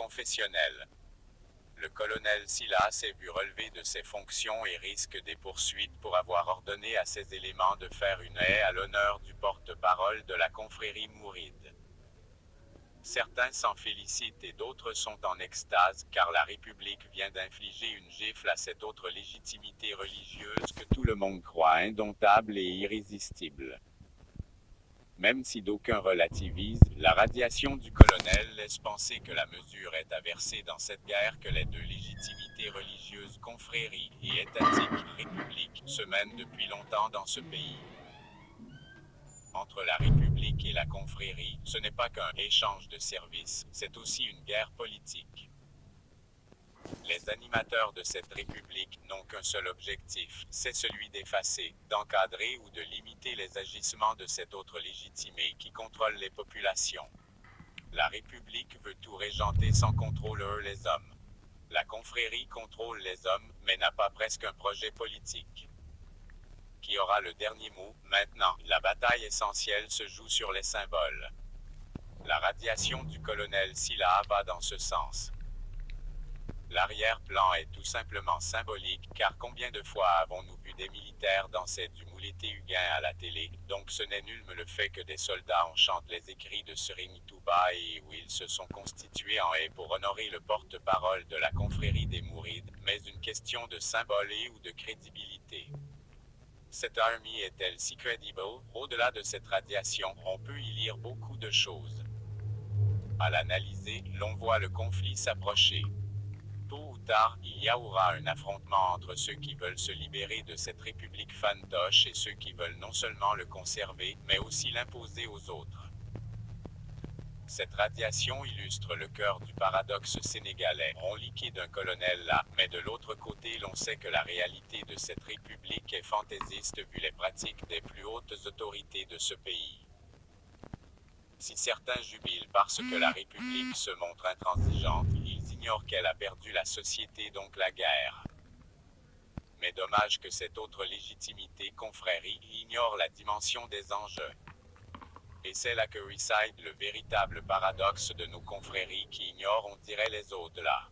confessionnelle. Le colonel Silas s'est vu relever de ses fonctions et risque des poursuites pour avoir ordonné à ses éléments de faire une haie à l'honneur du porte-parole de la confrérie mouride. Certains s'en félicitent et d'autres sont en extase, car la République vient d'infliger une gifle à cette autre légitimité religieuse que tout le monde croit indomptable et irrésistible. Même si d'aucuns relativisent, la radiation du colonel laisse penser que la mesure est à verser dans cette guerre que les deux légitimités religieuses, confrérie et étatique, république, se mènent depuis longtemps dans ce pays. Entre la République et la confrérie, ce n'est pas qu'un échange de services, c'est aussi une guerre politique. Les animateurs de cette République n'ont qu'un seul objectif, c'est celui d'effacer, d'encadrer ou de limiter les agissements de cet autre légitimé qui contrôle les populations. La République veut tout régenter sans contrôleur les hommes. La confrérie contrôle les hommes, mais n'a pas presque un projet politique. Qui aura le dernier mot? Maintenant, la bataille essentielle se joue sur les symboles. La radiation du colonel Silas va dans ce sens. L'arrière-plan est tout simplement symbolique, car combien de fois avons-nous vu des militaires danser du mouletté huguin à la télé? Donc ce n'est nullement le fait que des soldats enchantent les écrits de Serenituba et où ils se sont constitués en haie pour honorer le porte-parole de la confrérie des Mourides, mais une question de symbole et ou de crédibilité. Cette armée est-elle si crédible? Au-delà de cette radiation, on peut y lire beaucoup de choses. À l'analyser, l'on voit le conflit s'approcher. Tôt ou tard, il y aura un affrontement entre ceux qui veulent se libérer de cette république fantoche et ceux qui veulent non seulement le conserver, mais aussi l'imposer aux autres. Cette radiation illustre le cœur du paradoxe sénégalais. On liquide un colonel là, mais de l'autre côté l'on sait que la réalité de cette république est fantaisiste vu les pratiques des plus hautes autorités de ce pays. Si certains jubilent parce que la République se montre intransigeante, ils ignorent qu'elle a perdu la société, donc la guerre. Mais dommage que cette autre légitimité, confrérie, ignore la dimension des enjeux. Et c'est là que réside le véritable paradoxe de nos confréries qui ignorent, on dirait, les au-delà.